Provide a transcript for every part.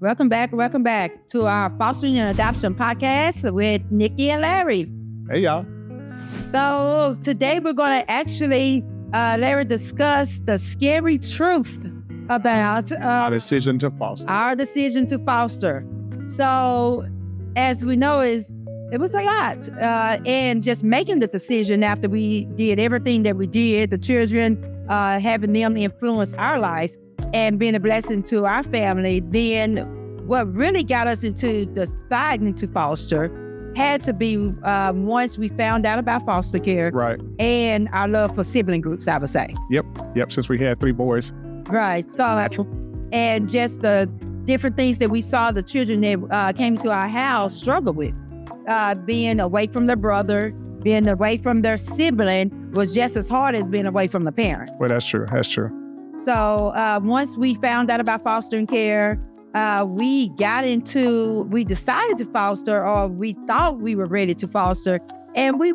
Welcome back to our Fostering and Adoption podcast with Nikki and Larry. Hey, y'all. So today we're going to actually, Larry, discuss the scary truth about Our decision to foster. Our decision to foster. So as we know, it was a lot. And just making the decision after we did everything that we did, the children, having them influence our life, and being a blessing to our family, then what really got us into deciding to foster had to be once we found out about foster care, Right. and our love for sibling groups, I would say. Yep. Since we had 3 boys. Right. So, and just the different things that we saw the children that came to our house struggle with, being away from their brother, being away from their sibling was just as hard as being away from the parent. Well, that's true. So once we found out about fostering care, we decided to foster, or we thought we were ready to foster. And we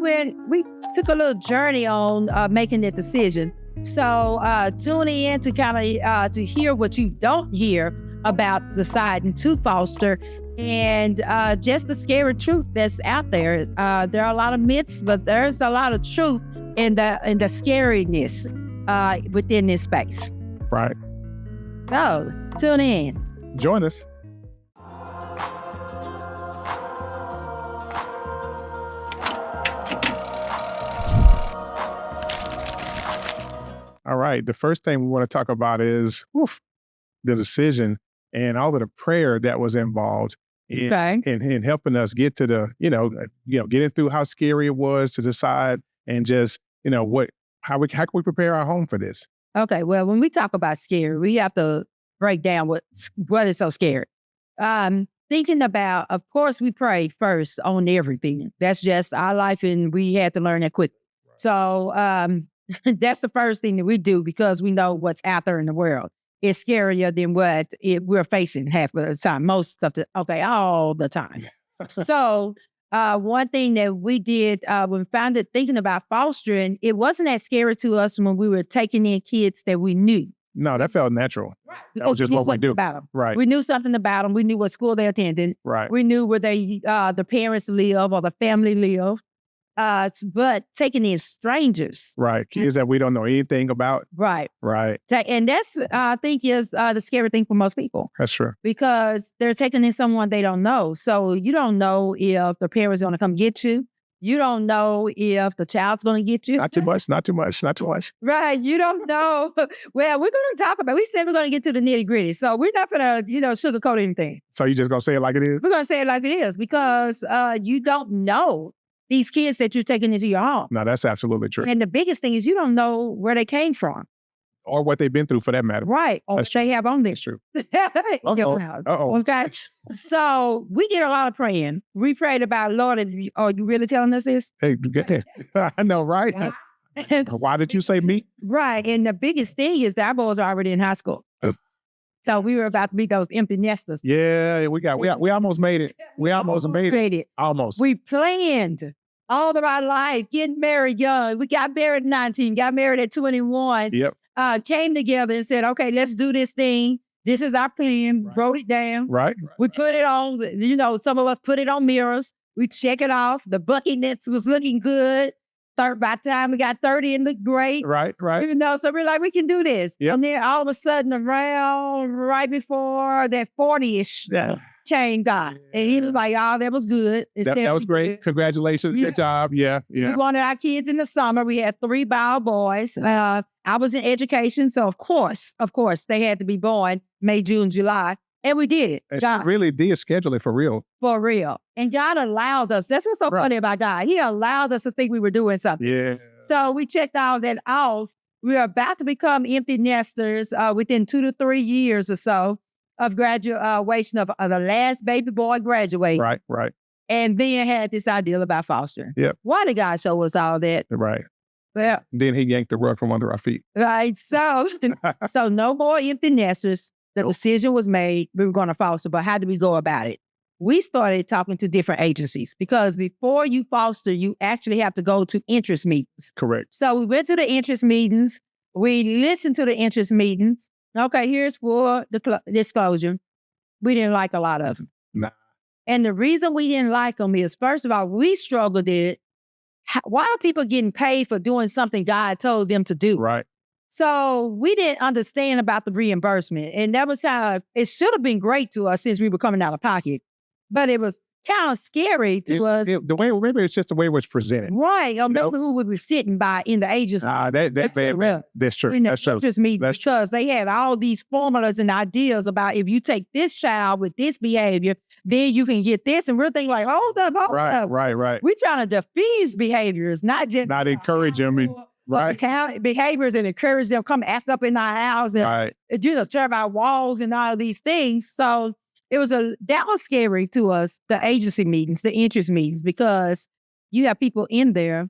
took a little journey on making that decision. So tune in to kind of to hear what you don't hear about deciding to foster, and just the scary truth that's out there. There are a lot of myths, but there's a lot of truth in the scariness within this space. Right. So tune in. Join us. All right. The first thing we want to talk about is the decision and all of the prayer that was involved in helping us get to the, getting through how scary it was to decide, and just, how can we prepare our home for this? Okay. Well, when we talk about scary, we have to break down what is so scary. Thinking about, of course, we pray first on everything. That's just our life, and we had to learn that quick. Right. So that's the first thing that we do, because we know what's out there in the world. It's scarier than what we're facing half of the time, all the time. So one thing that we did when we found it, thinking about fostering, it wasn't as scary to us when we were taking in kids that we knew. No, that felt natural. Right. That was just what we do. About them. Right. We knew something about them. We knew what school they attended. Right. We knew where the parents live or the family live. But taking in strangers. Right. Kids that we don't know anything about. Right. Right. And that's, I think, is the scary thing for most people. That's true. Because they're taking in someone they don't know. So you don't know if the parents are going to come get you. You don't know if the child's going to get you. Not too much. Right. You don't know. Well, we're going to talk about, we said we're going to get to the nitty gritty. So we're not going to, sugarcoat anything. So you just going to say it like it is? We're going to say it like it is, because you don't know these kids that you're taking into your home. No, that's absolutely true. And the biggest thing is you don't know where they came from. Or what they've been through, for that matter. Right. Or what they have on there. That's true. Uh-oh. Okay. So we did a lot of praying. We prayed about, Lord, are you really telling us this? Hey, I know, right? Why did you say me? Right. And the biggest thing is that our boys are already in high school. So we were about to be those empty nesters. Yeah, we almost made it. We almost made it. Almost. We planned all of our life, getting married young. We got married at 19, got married at 21. Yep. Came together and said, okay, let's do this thing. This is our plan. Right. Wrote it down. Right. We put it on, some of us put it on mirrors. We check it off. The bucket list was looking good. By the time we got 30, it looked great. Right. So we're like, we can do this. Yep. And then all of a sudden, around right before that 40-ish chain got. And he was like, oh, that was good. That was great. Good. Congratulations. Yeah. Good job. Yeah. We wanted our kids in the summer. We had 3 bio boys. I was in education. So of course, they had to be born May, June, July. And we did it. And God really did schedule it for real. For real. And God allowed us. That's what's so funny about God. He allowed us to think we were doing something. Yeah. So we checked all that off. We were about to become empty nesters within 2 to 3 years or so of graduation of the last baby boy graduating. Right. And then had this idea about fostering. Yep. Why did God show us all that? Right. Well, then he yanked the rug from under our feet. Right. So no more empty nesters. The decision was made. We were going to foster, but how do we go about it? We started talking to different agencies, because before you foster, you actually have to go to interest meetings. Correct. So we went to the interest meetings. We listened to the interest meetings. Okay, here's for the disclosure. we didn't like a lot of them. Nah. And the reason we didn't like them is, first of all, we struggled it. Why are people getting paid for doing something God told them to do? Right. So we didn't understand about the reimbursement. And that was it should have been great to us since we were coming out of pocket. But it was kind of scary to us. Maybe it's just the way it was presented. Right. Or maybe who we were sitting by in the agency. That's true. That's true. Just me because they had all these formulas and ideas about if you take this child with this behavior, then you can get this. And we're thinking like, hold up. Right. We're trying to diffuse behaviors, not encourage them. Right. Behaviors and encourage them come act up in our house and serve our walls and all these things. So that was scary to us, the agency meetings, the interest meetings, because you have people in there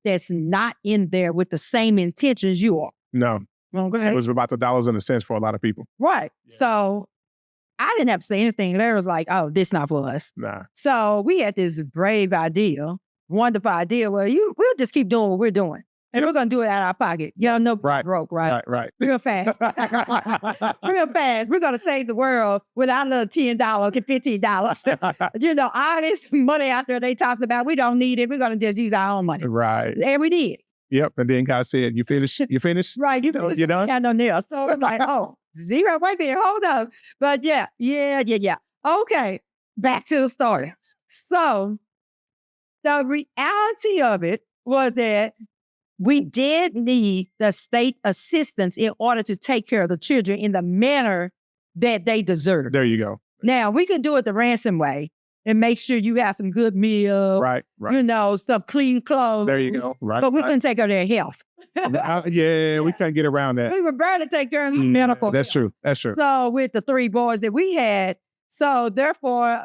that's not in there with the same intentions you are. No. Okay. It was about the dollars and the cents for a lot of people. Right. Yeah. So I didn't have to say anything. Larry was like, oh, this not for us. Nah. So we had this brave idea, wonderful idea. Well, we'll just keep doing what we're doing. And we're going to do it out of our pocket. Y'all know broke, right? Right. Real fast. Real fast. We're going to save the world with our little $10 to $15. All this money out there they talked about, we don't need it. We're going to just use our own money. Right. And we did. Yep. And then God said, you finished? You finished? Right. You finished. You done? Yeah, no nails. So I'm like, oh, zero. Wait a minute. Hold up. But yeah. Okay. Back to the story. So the reality of it was that we did need the state assistance in order to take care of the children in the manner that they deserve. There you go. Now, we can do it the ransom way and make sure you have some good meal, right. Some clean clothes. There you go. Right. But we couldn't take care of their health. We can't get around that. We were barely take care of medical health. That's true. So with the 3 boys that we had, so therefore,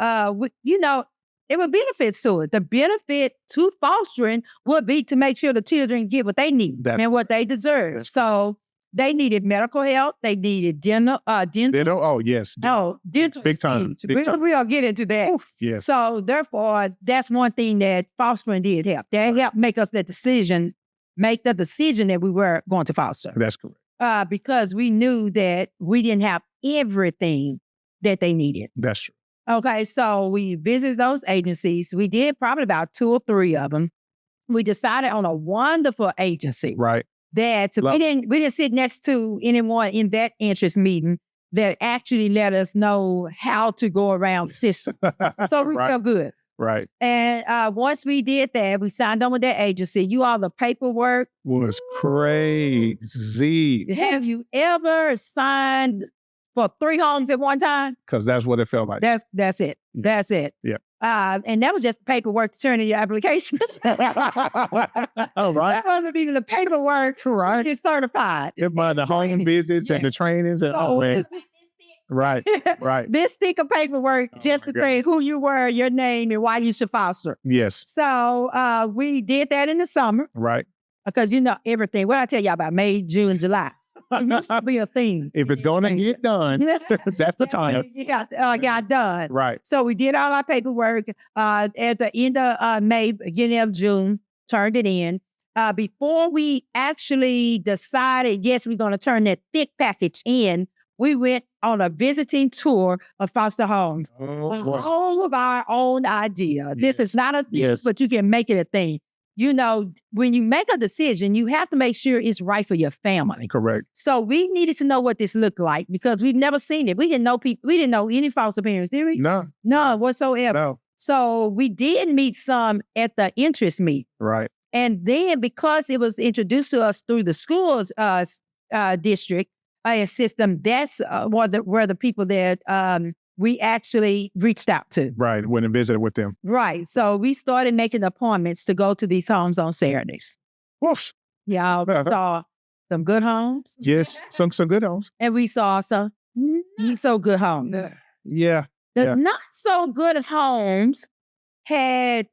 there were benefits to it. The benefit to fostering would be to make sure the children get what they need and what they deserve. So they needed medical help. They needed dental. Oh, yes. Dental. Big time. We'll get into that. Oof, yes. So therefore, that's one thing that fostering did help. That helped make the decision that we were going to foster. That's correct. Because we knew that we didn't have everything that they needed. That's true. Okay, so we visited those agencies. We did probably about 2 or 3 of them. We decided on a wonderful agency. Right. That we didn't sit next to anyone in that interest meeting that actually let us know how to go around the system. So we felt good. Right. And once we did that, we signed on with that agency. The paperwork was crazy. Have you ever signed for 3 homes at one time? Because that's what it felt like. That's it. That's it. Yeah. And that was just the paperwork to turn in your applications. Oh, right. That wasn't even the paperwork to get certified. It was the home visits and the trainings and Right. This stick of paperwork just to say who you were, your name, and why you should foster. Yes. So we did that in the summer. Right. Because everything. What I tell y'all about May, June, July. It used to be a thing. If it's going to get done, that's the time. It got done. Right. So we did all our paperwork at the end of May, beginning of June, turned it in. Before we actually decided, yes, we're going to turn that thick package in, we went on a visiting tour of foster homes. All of our own idea. Yes. This is not a thing, but you can make it a thing. When you make a decision, you have to make sure it's right for your family. Correct. So we needed to know what this looked like because we've never seen it. We didn't know people. We didn't know any foster parents, did we? No, whatsoever. No. So we did meet some at the interest meet. Right. And then because it was introduced to us through the schools district system, that's where the people that we actually reached out to. Right. Went and visited with them. Right. So we started making appointments to go to these homes on Saturdays. Whoosh. Y'all saw some good homes. Yes. Some good homes. And we saw some not so good homes. Yeah. The not so good homes had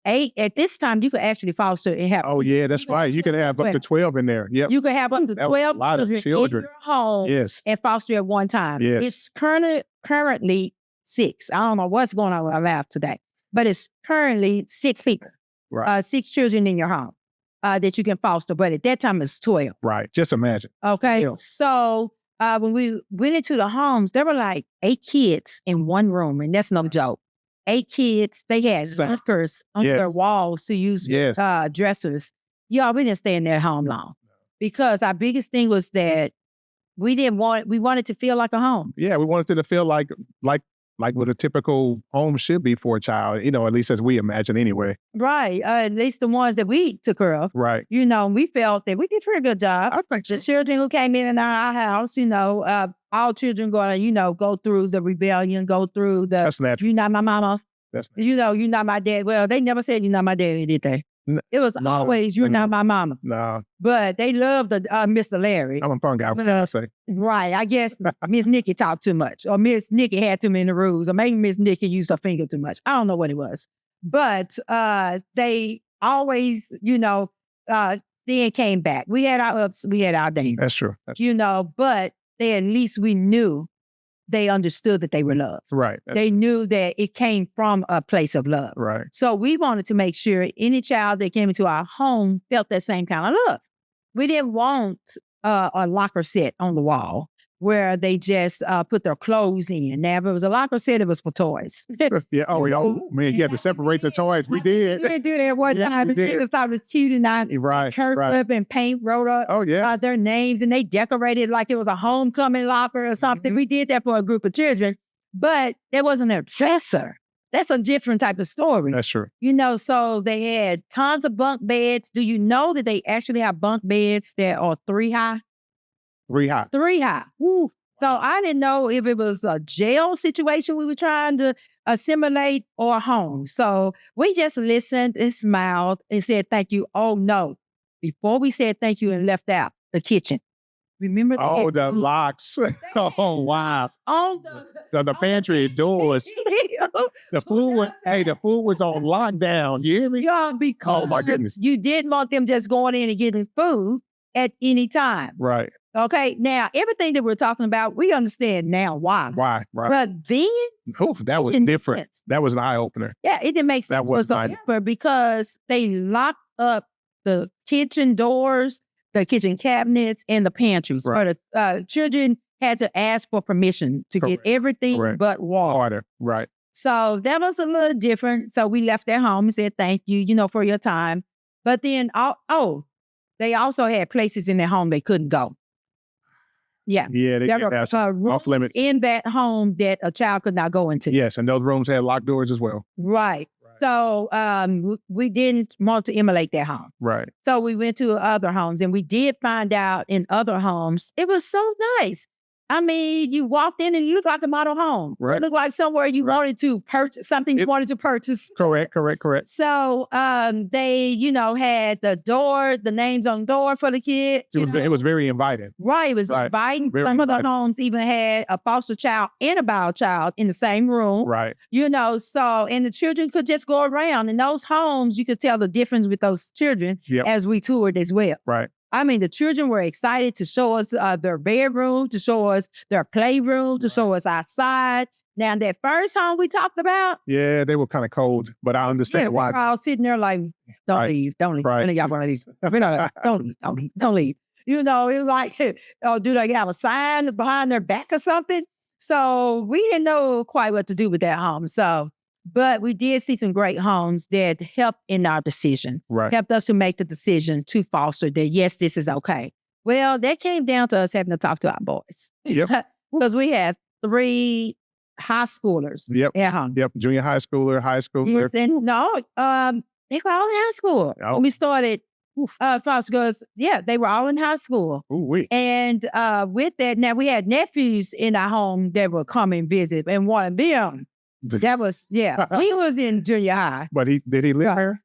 8. At this time, you could actually foster and have. Oh, yeah, that's right. You can have up to 12 in there. Yep. You could have up to 12 a lot of children in your home and foster at one time. Yes. It's currently 6. I don't know what's going on with our lab today, but it's currently 6 people, 6 children in your home that you can foster. But at that time, it's 12. Right. Just imagine. Okay. Yeah. So when we went into the homes, there were like 8 kids in one room, and that's no joke. 8 kids. They had lockers on their walls to use dressers. Y'all, we didn't stay in that home long because our biggest thing was that we wanted to feel like a home. Yeah, we wanted it to feel like what a typical home should be for a child, at least as we imagine anyway. Right. At least the ones that we took care of. Right. We felt that we did a pretty good job. I think so. The children who came in our house, all children going to, go through the rebellion, go through the, that's natural. You're not my mama. That's natural. You're not my dad. Well, they never said you're not my daddy, did they? It was always, you're not my mama. No. But they loved Mr. Larry. I'm a fun guy, what I say. Right. I guess Miss Nikki talked too much, or Miss Nikki had too many rules, or maybe Miss Nikki used her finger too much. I don't know what it was. But they always, then came back. We had our ups, we had our downs. That's true. But at least we knew they understood that they were loved. Right. They knew that it came from a place of love. Right. So we wanted to make sure any child that came into our home felt that same kind of love. We didn't want a locker set on the wall where they just put their clothes in. Now, if it was a locker set, it was for toys. Yeah. Oh, man, you had to separate the toys. We did. We didn't do that one time. The kids thought it was cute, and I curved up and paint wrote up their names, and they decorated like it was a homecoming locker or something. We did that for a group of children, but there wasn't a dresser. That's a different type of story. That's true. So they had tons of bunk beds. Do you know that they actually have bunk beds that are 3 high? 3 high. 3 high. Woo. So I didn't know if it was a jail situation we were trying to assimilate or a home. So we just listened and smiled and said, thank you. Oh, no. Before we said thank you and left out the kitchen. Remember the locks. Oh, wow. On the pantry doors. The food was on lockdown. You hear me? Yeah, because oh, my goodness. You didn't want them just going in and getting food at any time. Right. Okay. Now, everything that we're talking about, we understand now why. Why? Right. But then... that was different. That was an eye-opener. Yeah, it didn't make sense whatsoever because they locked up the kitchen doors, the kitchen cabinets, and the pantries. Right. But the children had to ask for permission to get everything but water. Right. So that was a little different. So we left their home and said, thank you, for your time. But then, they also had places in their home they couldn't go. Yeah. Yeah, there were rooms off limits in that home that a child could not go into. Yes, and those rooms had locked doors as well. Right. So we didn't want to emulate that home. Right. So we went to other homes, and we did find out in other homes, it was so nice. I mean, you walked in and you looked like a model home. Right. It looked like somewhere you wanted to purchase, something you wanted to purchase. Correct. So they, had the names on the door for the kids. It was very inviting. Right. It was inviting. Some of the homes even had a foster child and a bio child in the same room. Right. And the children could just go around. In those homes, you could tell the difference with those children as we toured as well. Right. I mean, the children were excited to show us their bedroom, to show us their playroom, to show us outside. Now, that first home we talked about. Yeah, they were kind of cold, but I understand why. We were all sitting there like, don't leave. Right. None of y'all want to leave. Don't leave. It was like, do they have a sign behind their back or something? So we didn't know quite what to do with that home. But we did see some great homes that helped in our decision. Right. Helped us to make the decision to foster that, yes, this is okay. Well, that came down to us having to talk to our boys. Yep. Because we have 3 high schoolers at home. Yep. Junior high schooler, high schooler. Yes, and they were all in high school. Oh. When we started foster girls, they were all in high school. Ooh-wee. And with that, now we had nephews in our home that would come and visit, and one of them, that was, he was in junior high. But did he live here?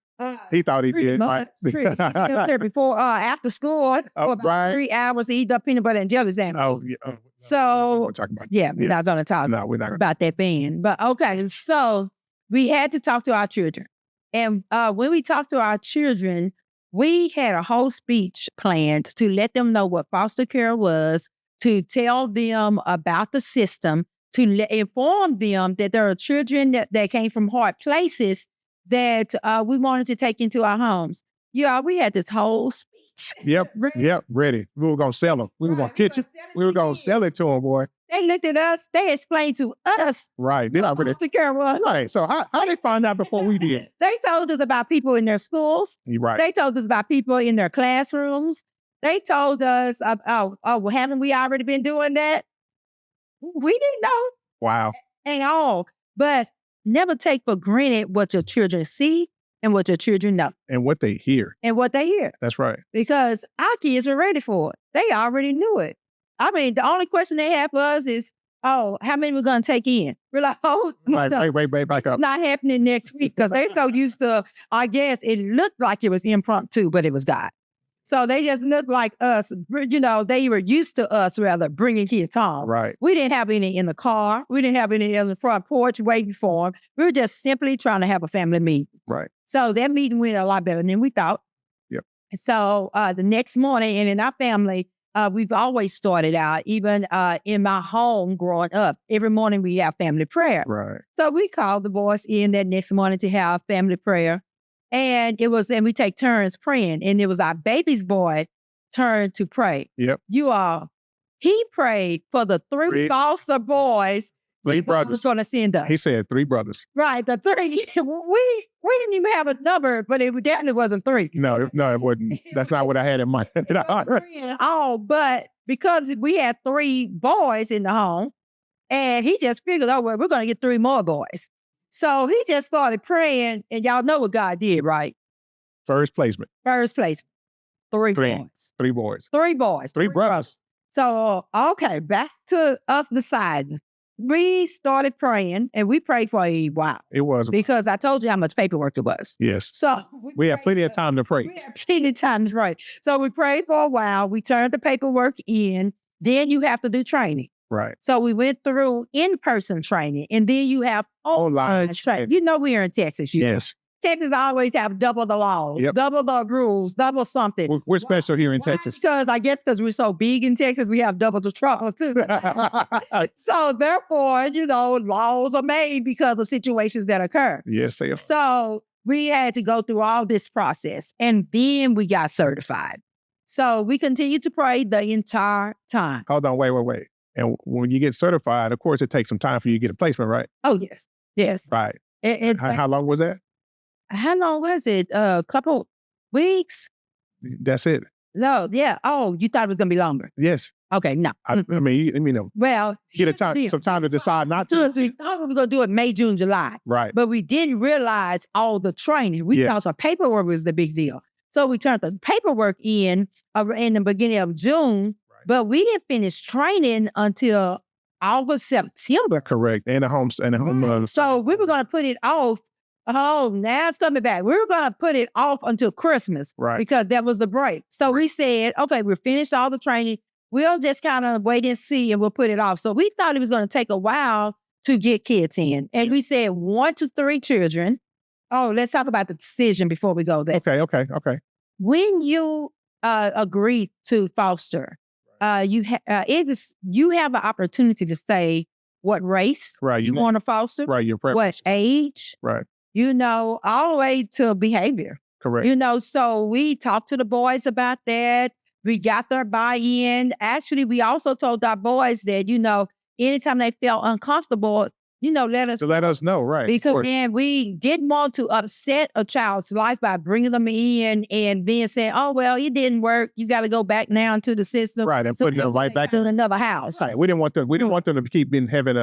He thought he did. Right. He was there before, after school, for about 3 hours, he eat up peanut butter and jelly sandwiches. Oh, yeah. So, we're talking about we're not going to talk about that band. But okay, so we had to talk to our children. And when we talked to our children, we had a whole speech planned to let them know what foster care was, to tell them about the system, to inform them that there are children that came from hard places that we wanted to take into our homes. We had this whole speech. Yep. Ready. We were going to sell them. We were going to pitch it. We were going to sell it to them, boy. They looked at us. They explained to us. Right. They already. The camera. Right. So how they find out before we did? They told us about people in their schools. You're right. They told us about people in their classrooms. They told us, well, haven't we already been doing that? We didn't know. Wow. And all. But never take for granted what your children see and what your children know. And what they hear. That's right. Because our kids are ready for it. They already knew it. I mean, the only question they have for us is, how many we're going to take in? We're like, wait, back up. It's not happening next week because they're so used to, I guess, it looked like it was impromptu, but it was God. So they just looked like us, they were used to us rather bringing kids home. Right. We didn't have any in the car. We didn't have any in the front porch waiting for them. We were just simply trying to have a family meeting. Right. So that meeting went a lot better than we thought. Yep. So the next morning, and in our family, we've always started out, even in my home growing up, every morning we have family prayer. Right. So we called the boys in that next morning to have family prayer. And we take turns praying. And it was our baby's boy turn to pray. Yep. He prayed for the three foster boys. 3 brothers. Was going to send us. He said 3 brothers. Right. The 3. We didn't even have a number, but it definitely wasn't 3. No, it wasn't. That's not what I had in mind. But because we had 3 boys in the home, and he just figured, we're going to get 3 more boys. So he just started praying, and y'all know what God did, right? First placement. 3 boys. 3 boys. 3 boys. 3 brothers. So, okay, back to us deciding. We started praying, and we prayed for a while. It was. Because I told you how much paperwork it was. Yes. So we had plenty of time to pray. So we prayed for a while. We turned the paperwork in. Then you have to do training. Right. So we went through in-person training, and then you have online training. We're in Texas. Yes. Texas always have double the laws, double the rules, double something. We're special here in Texas. Because we're so big in Texas, we have double the trouble too. So therefore, laws are made because of situations that occur. Yes, they are. So we had to go through all this process, and then we got certified. So we continued to pray the entire time. Hold on, wait. And when you get certified, of course, it takes some time for you to get a placement, right? Oh, yes. Right. How long was that? How long was it? A couple weeks? That's it? No, yeah. Oh, you thought it was going to be longer? Yes. Okay, no. I mean, well, get some time to decide not to. We thought we were going to do it May, June, July. Right. But we didn't realize all the training. We thought the paperwork was the big deal. So we turned the paperwork in the beginning of June. But we didn't finish training until August, September. Correct. And a home. So we were going to put it off. Oh, now it's coming back. We were going to put it off until Christmas. Right. Because that was the break. So we said, okay, we're finished all the training. We'll just kind of wait and see, and we'll put it off. So we thought it was going to take a while to get kids in. And we said 1 to 3 children. Oh, let's talk about the decision before we go there. Okay. When you agree to foster, you have an opportunity to say what race you want to foster, right? Your preference, what age, right? All the way to behavior, correct. So we talked to the boys about that. We got their buy-in. Actually, we also told our boys that anytime they felt uncomfortable, let us know, right? Because we didn't want to upset a child's life by bringing them in and then saying, "Oh well, it didn't work. You got to go back now into the system." Right, and putting them right back in another house. Right. We didn't want them to keep having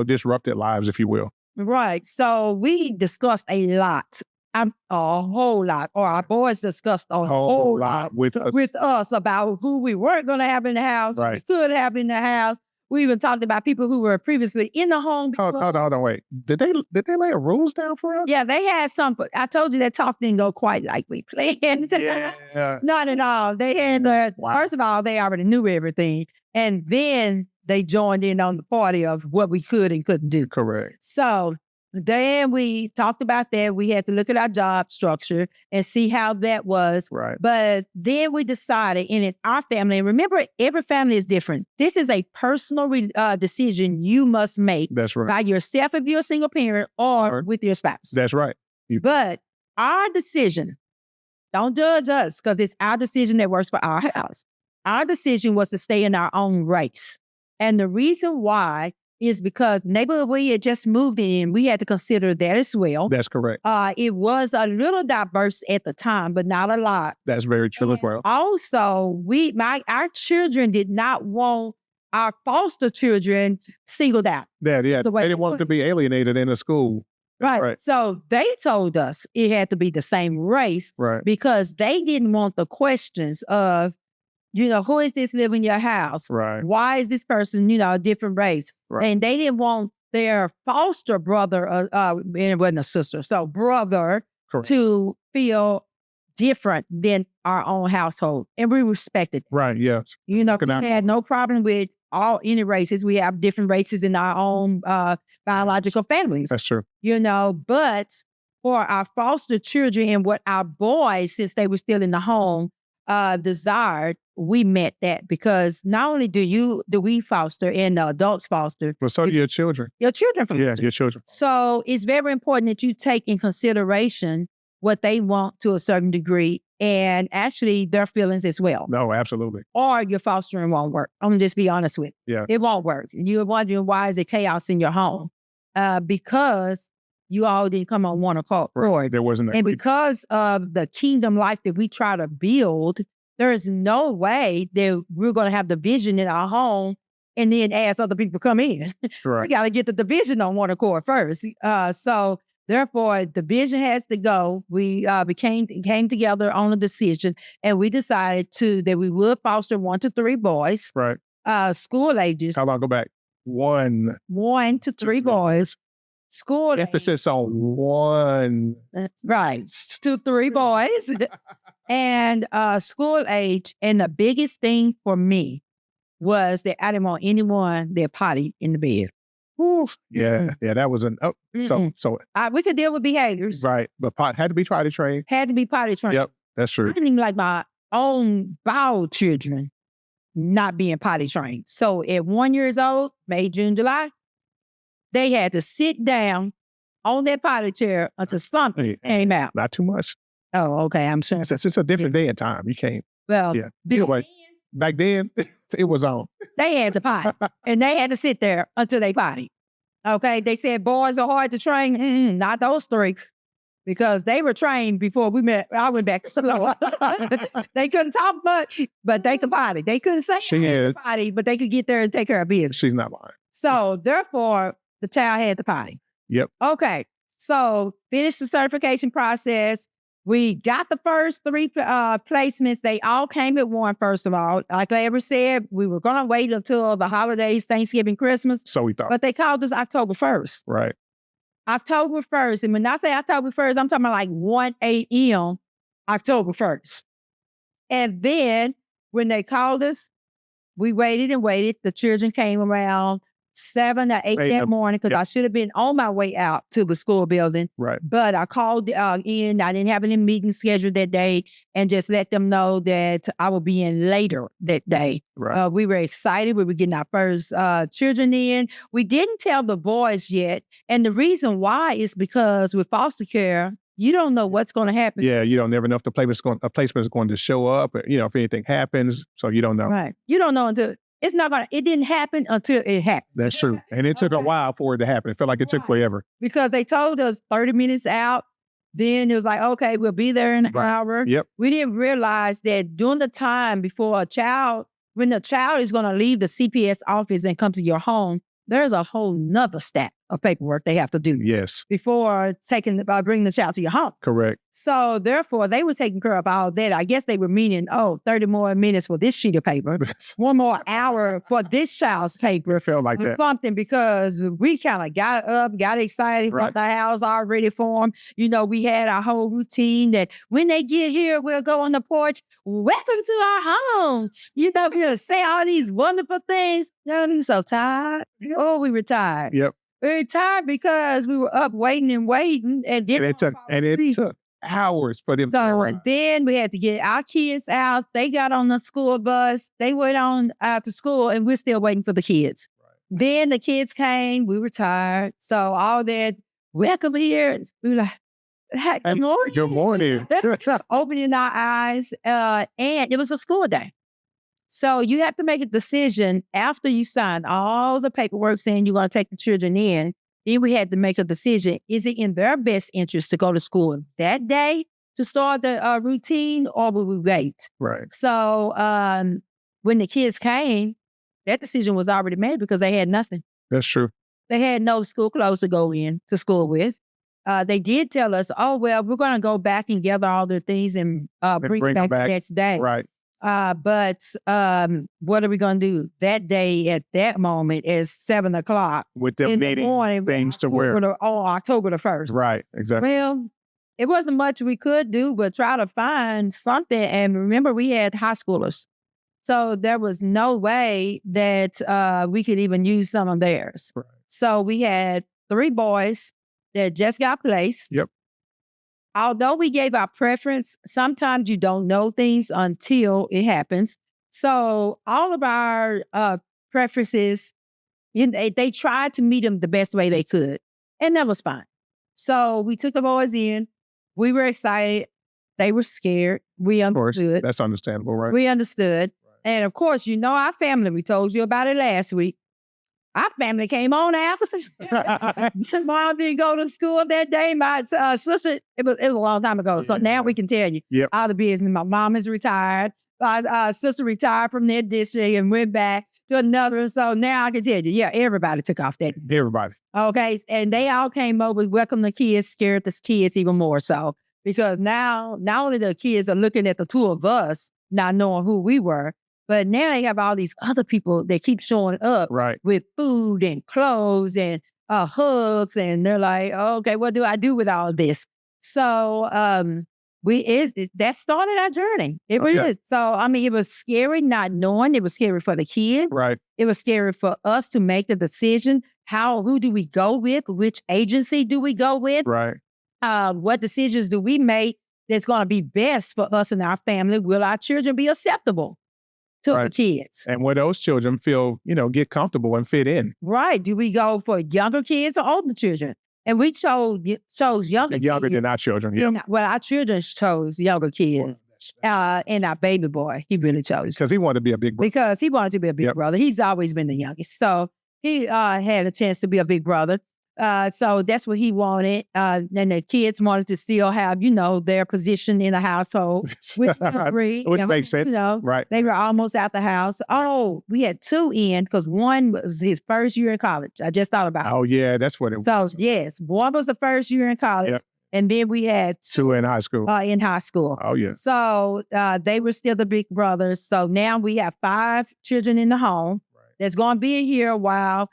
disrupted lives, if you will. Right. So we discussed a lot, a whole lot, or our boys discussed a whole lot with us about who we weren't going to have in the house, right? Who we could have in the house. We even talked about people who were previously in the home. Hold on, wait. Did they lay rules down for us? Yeah, they had some. I told you that talk didn't go quite like we planned. Yeah. Not at all. They had first of all, they already knew everything. And then they joined in on the party of what we could and couldn't do. Correct. So then we talked about that. We had to look at our job structure and see how that was. Right. But then we decided in our family, and remember, every family is different. This is a personal decision you must make. That's right. By yourself if you're a single parent or with your spouse. That's right. But our decision don't judge us because it's our decision that works for our house. Our decision was to stay in our own race. And the reason why is because neighborhood we had just moved in, we had to consider that as well. That's correct. It was a little diverse at the time, but not a lot. That's very true as well. Also, our children did not want our foster children singled out. They didn't want to be alienated in a school. Right. So they told us it had to be the same race because they didn't want the questions of, who is this living in your house? Right. Why is this person, a different race? Right. And they didn't want their foster brother, it wasn't a sister, so brother, to feel different than our own household. And we respected it. Right, yes. We had no problem with any races. We have different races in our own biological families. That's true. But for our foster children and what our boys, since they were still in the home, desired, we met that because not only do we foster and the adults foster, but so do your children. Your children foster. Yes, your children. So it's very important that you take in consideration what they want to a certain degree and actually their feelings as well. No, absolutely. Or your fostering won't work. I'm gonna just be honest with you. Yeah. It won't work. And you're wondering why is it chaos in your home? Because you all didn't come on one accord. Right. There wasn't that. And because of the kingdom life that we try to build, there is no way that we're going to have division in our home and then ask other people to come in. Right. We got to get the division on one accord first. So therefore, division has to go. We came together on a decision, and we decided that we would foster 1 to 3 boys. Right. School ages. How long go back? 1 to 3 boys. School emphasis on 1. Right. 2, 3 boys. And school age. And the biggest thing for me was that I didn't want anyone that potty in the bed. Oof. Yeah, that was so we could deal with behaviors. Right. But had to be potty trained. Had to be potty trained. Yep, that's true. I didn't even like my own bowel children not being potty trained. So at 1 year old, May, June, July, they had to sit down on that potty chair until something came out. Not too much. Oh, okay. I'm sure. It's a different day and time. You can't. Well, back then, it was on. They had to potty, and they had to sit there until they potty. Okay. They said boys are hard to train. Not those 3. Because they were trained before we met. I went back slow. They couldn't talk much, but they could potty. They couldn't say potty, but they could get there and take care of business. She's not lying. So therefore, the child had the potty. Yep. Okay. So finished the certification process. We got the first 3 placements. They all came at one, first of all. Like Larry said, we were going to wait until the holidays, Thanksgiving, Christmas. So we thought. But they called us October 1st. Right. October 1st. And when I say October 1st, I'm talking about like 1 a.m. October 1st. And then when they called us, we waited and waited. The children came around 7 or 8 that morning because I should have been on my way out to the school building. Right. But I called in. I didn't have any meetings scheduled that day and just let them know that I would be in later that day. Right. We were excited. We were getting our first children in. We didn't tell the boys yet. And the reason why is because with foster care, you don't know what's going to happen. Yeah, you don't never know if a placement is going to show up, or, if anything happens. So you don't know. Right. You don't know until... It didn't happen until it happened. That's true. And it took a while for it to happen. It felt like it took forever. Because they told us 30 minutes out. Then it was like, okay, we'll be there in an hour. Yep. We didn't realize that during the time before when the child is going to leave the CPS office and come to your home, there's a whole nother stack of paperwork they have to do. Yes. Before bringing the child to your home. Correct. So therefore, they were taking care of all that. I guess they were meaning, 30 more minutes for this sheet of paper, 1 more hour for this child's paper. It felt like that. Something because we kind of got up, got excited, got the house all ready for them. We had our whole routine that when they get here, we'll go on the porch. Welcome to our home. We'll say all these wonderful things. I'm so tired. Oh, we were tired. Yep. We were tired because we were up waiting and it took hours for them. So then we had to get our kids out. They got on the school bus. They went on out to school, and we're still waiting for the kids. Right. Then the kids came. We were tired. So all that, welcome here. We were like, Good morning. Good morning. Opening our eyes. And it was a school day. So you have to make a decision after you sign all the paperwork saying you're going to take the children in. Then we had to make a decision. Is it in their best interest to go to school that day to start the routine, or will we wait? Right. So when the kids came, that decision was already made because they had nothing. That's true. They had no school clothes to go in to school with. They did tell us, oh, well, we're going to go back and gather all their things and bring back the next day. Right. But what are we going to do? That day at that moment is 7:00 with them needing things to wear on October the 1st. Right, exactly. Well, it wasn't much we could do, but try to find something. And remember, we had high schoolers. So there was no way that we could even use some of theirs. Right. So we had 3 boys that just got placed. Yep. Although we gave our preference, sometimes you don't know things until it happens. So all of our preferences, they tried to meet them the best way they could. And that was fine. So we took the boys in. We were excited. They were scared. We understood. Of course, that's understandable, right? We understood. Right. And of course, you know our family. We told you about it last week. Our family came on after. Mom didn't go to school that day. My sister, it was a long time ago. So now we can tell you all the business. My mom is retired. My sister retired from that district and went back to another. So now I can tell you, everybody took off that. Everybody. Okay. And they all came over, welcomed the kids, scared the kids even more so. Because now, not only the kids are looking at the 2 of us, not knowing who we were, but now they have all these other people that keep showing up with food and clothes and hugs. And they're like, okay, what do I do with all this? So that started our journey. It really did. So, I mean, it was scary not knowing. It was scary for the kids. Right. It was scary for us to make the decision. Who do we go with? Which agency do we go with? Right. What decisions do we make that's going to be best for us and our family? Will our children be acceptable to the kids? And will those children feel, get comfortable and fit in? Right. Do we go for younger kids or older children? And we chose younger kids. Than our children, yeah. Well, our children chose younger kids. And our baby boy, he really chose. Because he wanted to be a big brother. Because he wanted to be a big brother. He's always been the youngest. So he had a chance to be a big brother. So that's what he wanted. And the kids wanted to still have, their position in the household, which we agreed. Which makes sense. Right. They were almost out the house. Oh, we had 2 in because one was his first year in college. I just thought about it. Oh, yeah, that's what it was. So, yes, one was the first year in college. Yep. And then we had 2 in high school. In high school. Oh, yeah. So they were still the big brothers. So now we have 5 children in the home. That's going to be here a while,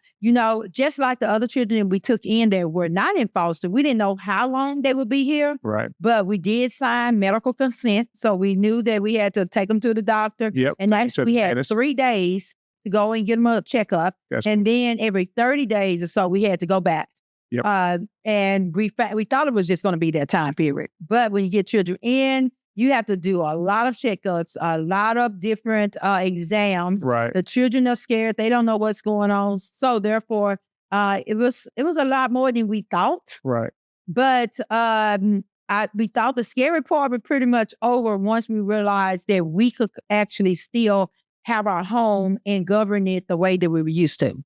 just like the other children we took in that were not in foster. We didn't know how long they would be here. Right. But we did sign medical consent. So we knew that we had to take them to the doctor. Yep. And we had 3 days to go and get them a checkup. And then every 30 days or so, we had to go back. Yep. And we thought it was just going to be that time period. But when you get children in, you have to do a lot of checkups, a lot of different exams. Right. The children are scared. They don't know what's going on. So therefore, it was a lot more than we thought. Right. But we thought the scary part was pretty much over once we realized that we could actually still have our home and govern it the way that we were used to.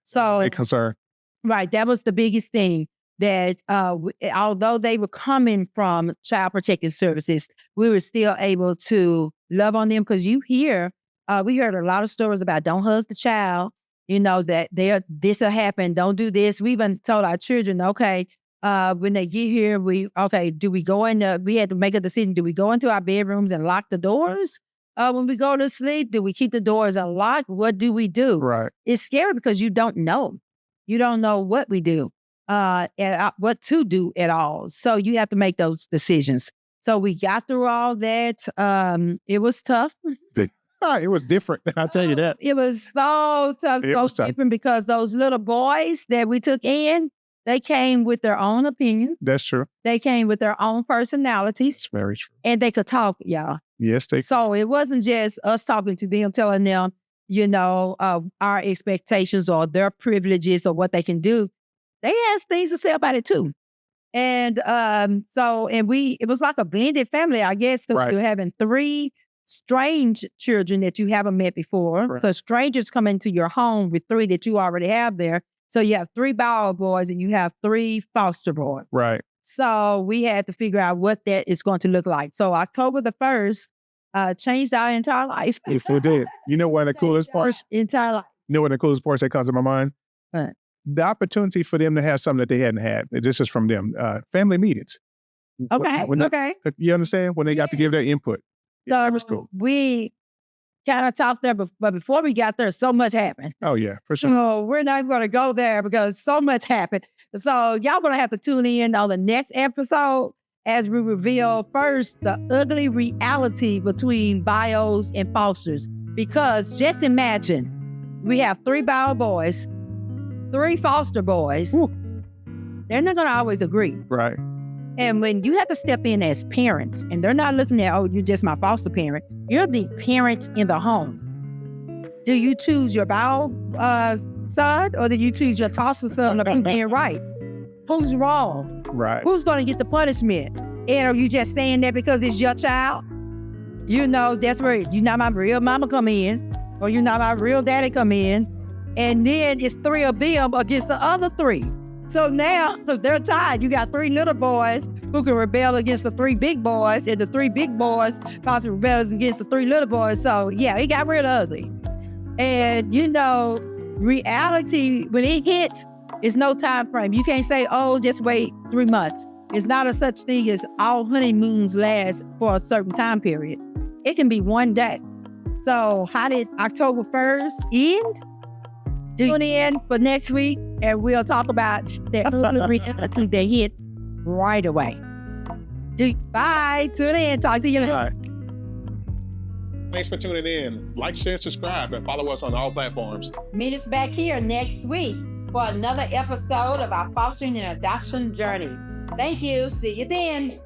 So, big concern. Right. That was the biggest thing. That although they were coming from Child Protective Services, we were still able to love on them because we heard a lot of stories about don't hug the child, that this will happen, don't do this. We even told our children, okay, when they get here, do we go in? We had to make a decision. Do we go into our bedrooms and lock the doors when we go to sleep? Do we keep the doors unlocked? What do we do? Right. It's scary because you don't know. You don't know what we do. And what to do at all. So you have to make those decisions. So we got through all that. It was tough. It was different. I'll tell you that. It was so tough, different because those little boys that we took in, they came with their own opinions. That's true. They came with their own personalities. It's very true. And they could talk, y'all. Yes, they could. So it wasn't just us talking to them, telling them, our expectations or their privileges or what they can do. They had things to say about it too. And it was like a blended family, I guess. So you're having 3 strange children that you haven't met before. Right. So strangers come into your home with 3 that you already have there. So you have 3 Bible boys and you have 3 foster boys. Right. So we had to figure out what that is going to look like. So October the 1st changed our entire life. It did. You know what the coolest part? Entire life. You know what the coolest part that comes to my mind? What? The opportunity for them to have something that they hadn't had. This is from them. Family meetings. Okay. Okay. You understand? When they got to give their input. So it was cool. We kind of talked there, but before we got there, so much happened. Oh, yeah, for sure. So we're not going to go there because so much happened. So y'all going to have to tune in on the next episode as we reveal first the ugly reality between bios and fosters. Because just imagine, we have 3 bio boys, 3 foster boys. Ooh. They're not going to always agree. Right. And when you have to step in as parents, and they're not looking at, oh, you're just my foster parent. You're the parent in the home. Do you choose your bio son, or do you choose your foster son of being right? Who's wrong? Right. Who's going to get the punishment? And are you just saying that because it's your child? You know, that's where you're not my real mama come in, or you're not my real daddy come in. And then it's 3 of them against the other 3. So now they're tied. You got 3 little boys who can rebel against the 3 big boys, and the 3 big boys cause rebel against the 3 little boys. So yeah, it got real ugly. And you know, reality, when it hits, it's no time frame. You can't say, oh, just wait 3 months. It's not a such thing as all honeymoons last for a certain time period. It can be one day. So how did October 1st end? Tune in for next week, and we'll talk about that reality that hit right away. Bye. Tune in. Talk to you later. Bye. Thanks for tuning in. Like, share, subscribe, and follow us on all platforms. Meet us back here next week for another episode of our fostering and adoption journey. Thank you. See you then.